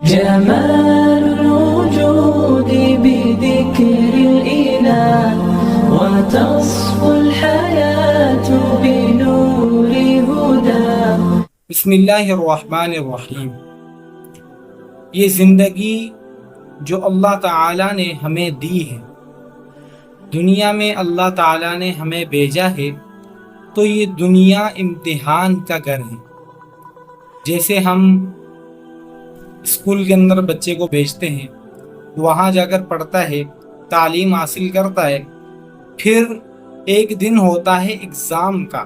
جمال الوجود بذكر الإله وتصفو الحياة بنور هداه. بسم اللہ الرحمن الرحیم. یہ زندگی جو اللہ تعالیٰ نے ہمیں دی ہے، دنیا میں اللہ تعالیٰ نے ہمیں بھیجا ہے، تو یہ دنیا امتحان کا گھر ہے. جیسے ہم اسکول کے اندر بچے کو بھیجتے ہیں، وہاں جا کر پڑھتا ہے، تعلیم حاصل کرتا ہے، پھر ایک دن ہوتا ہے ایگزام کا،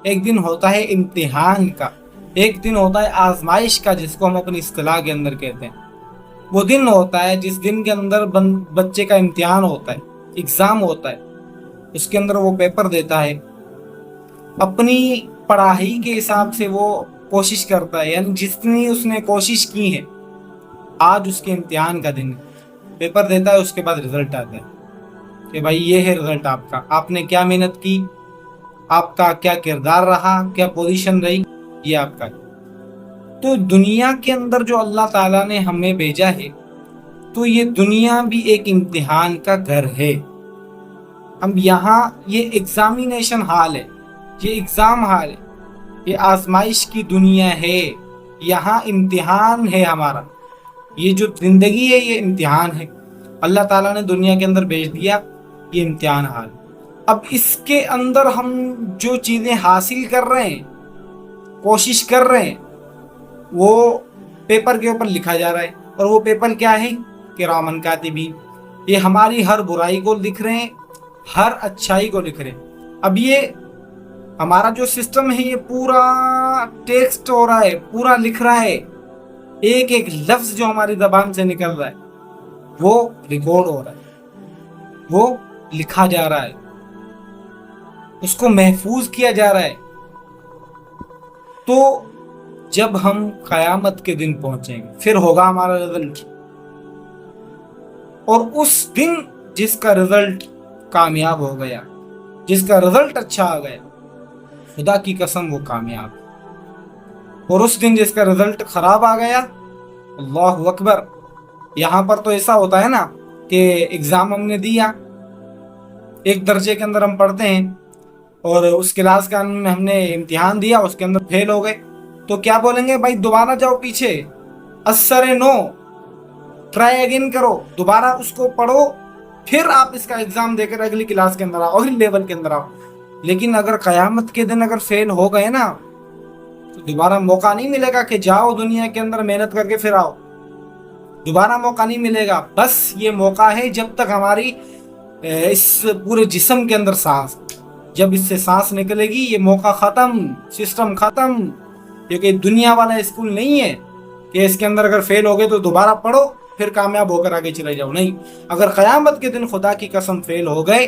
ایک دن ہوتا ہے امتحان کا، ایک دن ہوتا ہے آزمائش کا، جس کو ہم اپنی اصطلاح کے اندر کہتے ہیں. وہ دن ہوتا ہے جس دن کے اندر بچے کا امتحان ہوتا ہے، ایگزام ہوتا ہے. اس کے اندر وہ پیپر دیتا ہے، اپنی پڑھائی کے حساب سے وہ کوشش کرتا ہے، یعنی جتنی اس نے کوشش کی ہے. آج اس کے امتحان کا دن ہے، پیپر دیتا ہے، اس کے بعد رزلٹ آتا ہے کہ بھائی یہ ہے رزلٹ آپ کا، آپ نے کیا محنت کی، آپ کا کیا کردار رہا، کیا پوزیشن رہی، یہ آپ کا. تو دنیا کے اندر جو اللہ تعالیٰ نے ہمیں بھیجا ہے، تو یہ دنیا بھی ایک امتحان کا گھر ہے. ہم یہاں، یہ ایگزامینیشن ہال ہے، یہ ایگزام ہال ہے، یہ آزمائش کی دنیا ہے، یہاں امتحان ہے ہمارا. یہ جو زندگی ہے یہ امتحان ہے، اللہ تعالیٰ نے دنیا کے اندر بھیج دیا، یہ امتحان حال. اب اس کے اندر ہم جو چیزیں حاصل کر رہے ہیں، کوشش کر رہے ہیں، وہ پیپر کے اوپر لکھا جا رہا ہے. اور وہ پیپر کیا ہے؟ کرامن کاتبین. یہ ہماری ہر برائی کو لکھ رہے ہیں، ہر اچھائی کو لکھ رہے ہیں. اب یہ ہمارا جو سسٹم ہے، یہ پورا ٹیکسٹ ہو رہا ہے، پورا لکھ رہا ہے. ایک ایک لفظ جو ہماری زبان سے نکل رہا ہے وہ ریکارڈ ہو رہا ہے، وہ لکھا جا رہا ہے، اس کو محفوظ کیا جا رہا ہے. تو جب ہم قیامت کے دن پہنچیں گے، پھر ہوگا ہمارا رزلٹ. اور اس دن جس کا رزلٹ کامیاب ہو گیا، جس کا رزلٹ اچھا آ گیا، خدا کی قسم وہ کامیاب. اور اس دن جس کا رزلٹ خراب آ گیا، اللہ اکبر. یہاں پر تو ایسا ہوتا ہے نا کہ ایگزام ہم نے دیا، ایک درجے کے اندر ہم پڑھتے ہیں، اور اس کلاس کا ہم نے امتحان دیا، اس کے اندر فیل ہو گئے، تو کیا بولیں گے؟ بھائی دوبارہ جاؤ پیچھے، اثر نو، ٹرائی اگین کرو، دوبارہ اس کو پڑھو، پھر آپ اس کا ایگزام دے کر اگلی کلاس کے اندر آؤ، اگلی لیول کے اندر آؤ. لیکن اگر قیامت کے دن اگر فیل ہو گئے نا، تو دوبارہ موقع نہیں ملے گا کہ جاؤ دنیا کے اندر محنت کر کے پھر آؤ. دوبارہ موقع نہیں ملے گا. بس یہ موقع ہے جب تک ہماری اس پورے جسم کے اندر سانس، جب اس سے سانس نکلے گی، یہ موقع ختم، سسٹم ختم. کیونکہ دنیا والا اسکول نہیں ہے کہ اس کے اندر اگر فیل ہو گئے تو دوبارہ پڑھو پھر کامیاب ہو کر آگے چلے جاؤ. نہیں، اگر قیامت کے دن خدا کی قسم فیل ہو گئے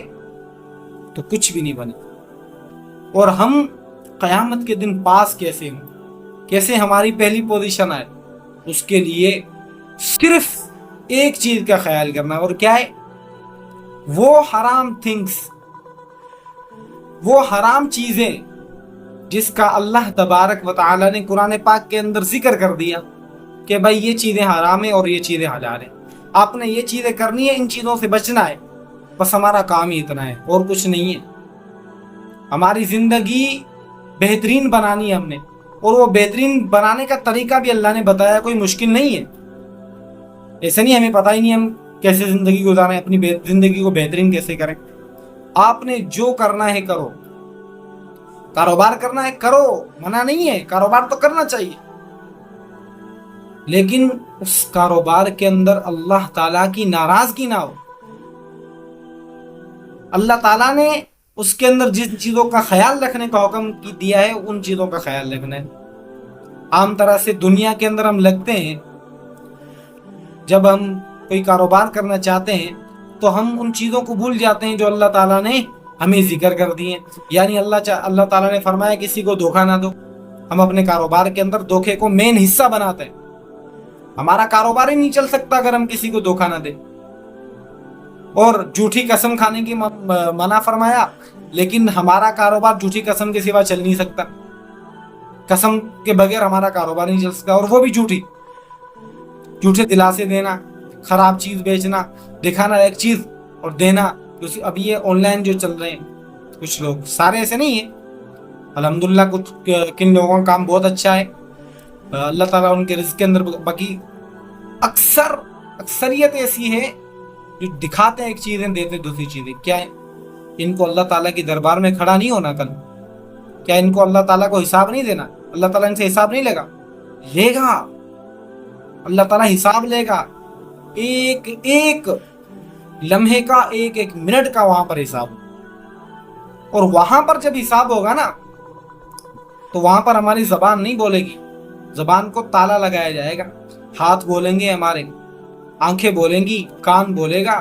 تو کچھ بھی نہیں بنے. اور ہم قیامت کے دن پاس کیسے ہوں، کیسے ہماری پہلی پوزیشن آئے، اس کے لیے صرف ایک چیز کا خیال کرنا. اور کیا ہے؟ وہ حرام تھنگس، وہ حرام چیزیں جس کا اللہ تبارک و تعالی نے قرآن پاک کے اندر ذکر کر دیا کہ بھائی یہ چیزیں حرام ہیں اور یہ چیزیں حلال ہیں، آپ نے یہ چیزیں کرنی ہے، ان چیزوں سے بچنا ہے. بس ہمارا کام ہی اتنا ہے اور کچھ نہیں ہے. ہماری زندگی بہترین بنانی ہے ہم نے، اور وہ بہترین بنانے کا طریقہ بھی اللہ نے بتایا، کوئی مشکل نہیں ہے. ایسا نہیں ہمیں پتہ ہی نہیں ہم کیسے زندگی گزاریں، اپنی زندگی کو بہترین کیسے کریں. آپ نے جو کرنا ہے کرو، کاروبار کرنا ہے کرو، منع نہیں ہے، کاروبار تو کرنا چاہیے، لیکن اس کاروبار کے اندر اللہ تعالیٰ کی ناراضگی نہ ہو. اللہ تعالیٰ نے اس کے اندر جن چیزوں کا خیال رکھنے کا حکم دیا ہے، ان چیزوں کا خیال رکھنا ہے. عام طرح سے دنیا کے اندر ہم لگتے ہیں، جب ہم کوئی کاروبار کرنا چاہتے ہیں تو ہم ان چیزوں کو بھول جاتے ہیں جو اللہ تعالیٰ نے ہمیں ذکر کر دی ہیں. یعنی اللہ تعالیٰ نے فرمایا کسی کو دھوکہ نہ دو. ہم اپنے کاروبار کے اندر دھوکے کو مین حصہ بناتے ہیں. ہمارا کاروبار ہی نہیں چل سکتا اگر ہم کسی کو دھوکہ نہ دیں. اور جھوٹی قسم کھانے کی منع فرمایا، لیکن ہمارا کاروبار جھوٹی قسم کے سوا چل نہیں سکتا. قسم کے بغیر ہمارا کاروبار نہیں چل سکتا، اور وہ بھی جھوٹی. جھوٹے دلاسے دینا, خراب چیز بیچنا, دکھانا ایک چیز اور دینا. اب یہ آن لائن جو چل رہے ہیں کچھ لوگ, سارے ایسے نہیں ہیں الحمدللہ, کچھ کن لوگوں کا کام بہت اچھا ہے, اللہ تعالیٰ ان کے رزق کے اندر. باقی اکثریت ایسی ہے جو دکھاتے ہیں ایک چیزیں, دیتے دوسری چیزیں. کیا ان کو اللہ تعالیٰ کے دربار میں کھڑا نہیں ہونا کل؟ کیا ان کو اللہ تعالیٰ کو حساب نہیں دینا؟ اللہ تعالیٰ ان سے حساب نہیں لے گا. اللہ تعالیٰ حساب لے گا, ایک ایک لمحے کا, ایک ایک منٹ کا وہاں پر حساب. اور وہاں پر جب حساب ہوگا نا, تو وہاں پر ہماری زبان نہیں بولے گی, زبان کو تالا لگایا جائے گا. ہاتھ بولیں گے ہمارے, آنکھیں بولیں گی, کان بولے گا,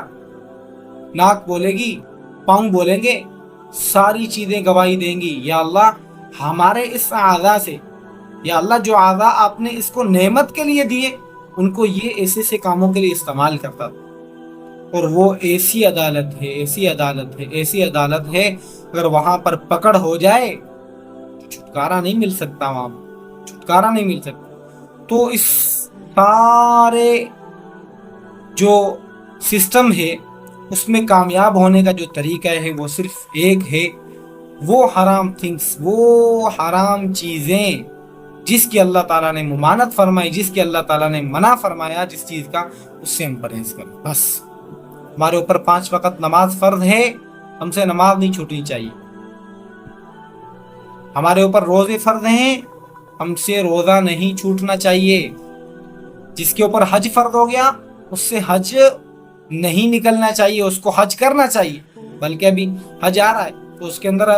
ناک بولے گی, پاؤں بولیں گے, ساری چیزیں گواہی دیں گی, یا اللہ ہمارے اس اعضاء سے, یا اللہ جو اعضاء آپ نے اس کو نعمت کے لیے دیے, ان کو یہ ایسے سے کاموں کے لیے استعمال کرتا تھا. اور وہ ایسی عدالت ہے, ایسی عدالت ہے, ایسی عدالت ہے, اگر وہاں پر پکڑ ہو جائے چھٹکارا نہیں مل سکتا, وہاں چھٹکارا نہیں مل سکتا. تو اس سارے جو سسٹم ہے اس میں کامیاب ہونے کا جو طریقہ ہے وہ صرف ایک ہے, وہ حرام تھنگس, وہ حرام چیزیں جس کی اللہ تعالیٰ نے ممانعت فرمائی, جس کی اللہ تعالیٰ نے منع فرمایا جس چیز کا, اس سے ہم پرہیز کریں. بس ہمارے اوپر 5 وقت نماز فرض ہے, ہم سے نماز نہیں چھوٹنی چاہیے. ہمارے اوپر روزے فرض ہیں, ہم سے روزہ نہیں چھوٹنا چاہیے. جس کے اوپر حج فرض ہو گیا اس سے حج نہیں نکلنا چاہیے, اس کو حج کرنا چاہیے. بلکہ ابھی حج آ رہا ہے تو اس کے اندر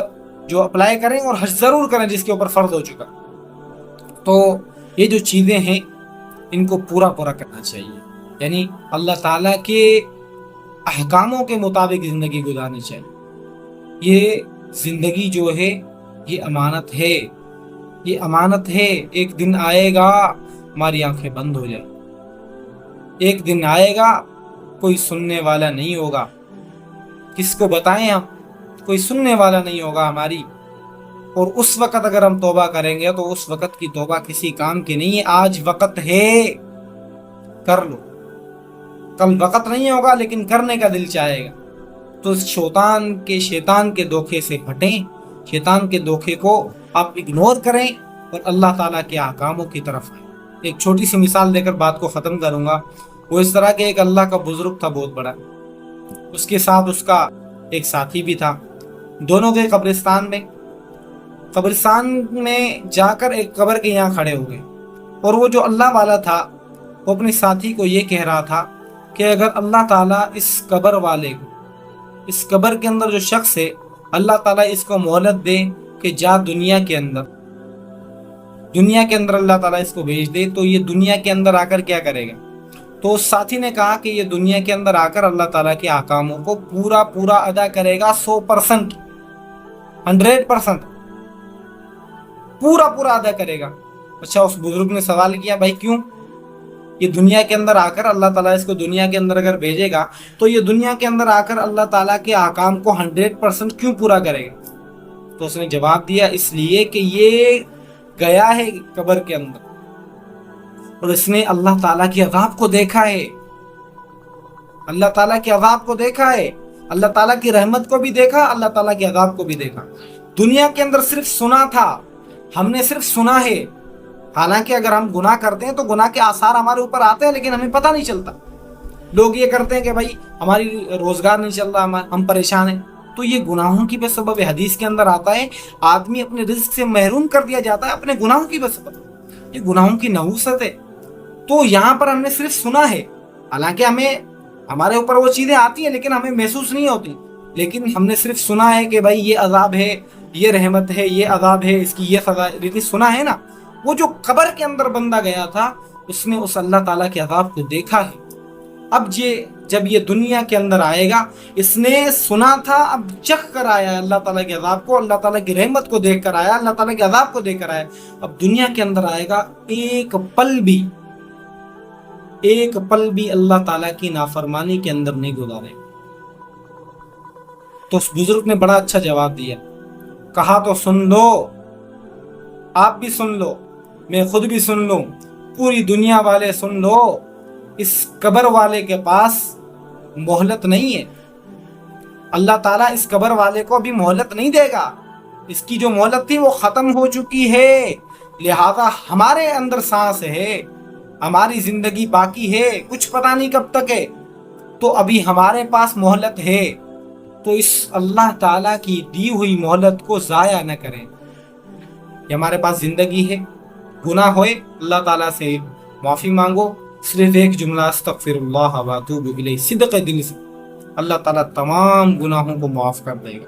جو اپلائی کریں اور حج ضرور کریں جس کے اوپر فرض ہو چکا. تو یہ جو چیزیں ہیں ان کو پورا کرنا چاہیے, یعنی اللہ تعالیٰ کے احکاموں کے مطابق زندگی گزارنی چاہیے. یہ زندگی جو ہے یہ امانت ہے, یہ امانت ہے. ایک دن آئے گا ہماری آنکھیں بند ہو جائیں, ایک دن آئے گا کوئی سننے والا نہیں ہوگا. کس کو بتائیں ہم, کوئی سننے والا نہیں ہوگا ہماری. اور اس وقت اگر ہم توبہ کریں گے تو اس وقت کی توبہ کسی کام کی نہیں ہے. آج وقت ہے, کر لو. کل وقت نہیں ہوگا لیکن کرنے کا دل چاہے گا. تو شیطان کے دھوکے سے ہٹیں, شیطان کے دھوکے کو آپ اگنور کریں اور اللہ تعالیٰ کے احکاموں کی طرف آئیں. ایک چھوٹی سی مثال دے کر بات کو ختم کروں گا. وہ اس طرح کہ ایک اللہ کا بزرگ تھا بہت بڑا, اس کے ساتھ اس کا ایک ساتھی بھی تھا. دونوں گئے قبرستان میں جا کر ایک قبر کے یہاں کھڑے ہو گئے. اور وہ جو اللہ والا تھا وہ اپنے ساتھی کو یہ کہہ رہا تھا کہ اگر اللہ تعالیٰ اس قبر والے کو, اس قبر کے اندر جو شخص ہے, اللہ تعالیٰ اس کو مہلت دے کہ جا دنیا کے اندر اللہ تعالیٰ اس کو بھیج دے, تو یہ دنیا کے اندر آ کر کیا کرے گا؟ تو اس ساتھی نے کہا کہ یہ دنیا کے اندر آ کر اللہ تعالیٰ کے احکاموں کو پورا ادا کرے گا, 100%, 100% پورا ادا کرے گا. اچھا, اس بزرگ نے سوال کیا, بھائی کیوں؟ یہ دنیا کے اندر آ کر اللہ تعالیٰ اس کو دنیا کے اندر اگر بھیجے گا تو یہ دنیا کے اندر آ کر اللہ تعالیٰ کے احکام کو 100% کیوں پورا کرے گا؟ تو اس نے جواب دیا, اس لیے کہ یہ گیا ہے قبر کے اندر اور اس نے اللہ تعالیٰ کے عذاب کو دیکھا ہے, اللہ تعالیٰ کے عذاب کو دیکھا ہے, اللہ تعالیٰ کی رحمت کو بھی دیکھا, اللہ تعالیٰ کے عذاب کو بھی دیکھا. دنیا کے اندر صرف سنا تھا, ہم نے صرف سنا ہے. حالانکہ اگر ہم گناہ کرتے ہیں تو گناہ کے آثار ہمارے اوپر آتے ہیں لیکن ہمیں پتہ نہیں چلتا. لوگ یہ کرتے ہیں کہ بھائی ہماری روزگار نہیں چل رہا, ہم پریشان ہیں, تو یہ گناہوں کی سبب حدیث کے اندر آتا ہے آدمی اپنے رزق سے محروم کر دیا جاتا ہے اپنے گناہوں کی سبب. یہ گناہوں کی نحوست ہے. تو یہاں پر ہم نے صرف سنا ہے, حالانکہ ہمارے اوپر وہ چیزیں آتی ہیں لیکن ہمیں محسوس نہیں ہوتی. لیکن ہم نے صرف سنا ہے کہ بھائی یہ عذاب ہے, یہ رحمت ہے, یہ عذاب ہے, اس کی یہ سزا ہے, لیکن سنا ہے نا. وہ جو قبر کے اندر بندہ گیا تھا اس نے اس اللہ تعالیٰ کے عذاب کو دیکھا ہے. اب جب یہ دنیا کے اندر آئے گا, اس نے سنا تھا, اب چکھ کر آیا اللہ تعالیٰ کے عذاب کو, اللہ تعالیٰ کی رحمت کو دیکھ کر آیا, اللہ تعالیٰ کے عذاب کو دیکھ کر آیا. اب دنیا کے اندر آئے گا, ایک پل بھی اللہ تعالیٰ کی نافرمانی کے اندر نہیں گزارے. تو اس بزرگ نے بڑا اچھا جواب دیا, کہا تو سن لو, آپ بھی سن لو, میں خود بھی سن لوں, پوری دنیا والے سن لو. اس قبر والے کے پاس مہلت نہیں ہے. اللہ تعالیٰ اس قبر والے کو بھی مہلت نہیں دے گا. اس کی جو مہلت تھی وہ ختم ہو چکی ہے. لہذا ہمارے اندر سانس ہے, ہماری زندگی باقی ہے, کچھ پتہ نہیں کب تک ہے, تو ابھی ہمارے پاس مہلت ہے. تو اس اللہ تعالیٰ کی دی ہوئی مہلت کو ضائع نہ کریں. کہ ہمارے پاس زندگی ہے, گناہ ہوئے اللہ تعالیٰ سے معافی مانگو, صرف ایک جملہ استغفر اللہ و اتوب الیہ صدق دل سے, اللہ تعالیٰ تمام گناہوں کو معاف کر دے گا.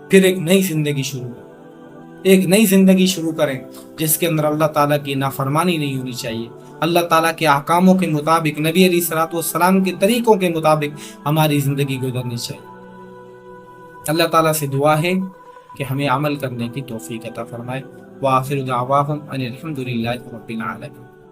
پھر ایک نئی زندگی شروع کریں, ایک نئی زندگی شروع کریں جس کے اندر اللہ تعالیٰ کی نافرمانی نہیں ہونی چاہیے. اللہ تعالیٰ کے احکاموں کے مطابق, نبی علیہ الصلوۃ والسلام کے طریقوں کے مطابق ہماری زندگی گزرنی چاہیے. اللہ تعالیٰ سے دعا ہے کہ ہمیں عمل کرنے کی توفیق عطا فرمائے. وآخر دعواہم ان الحمد للہ رب العالمین.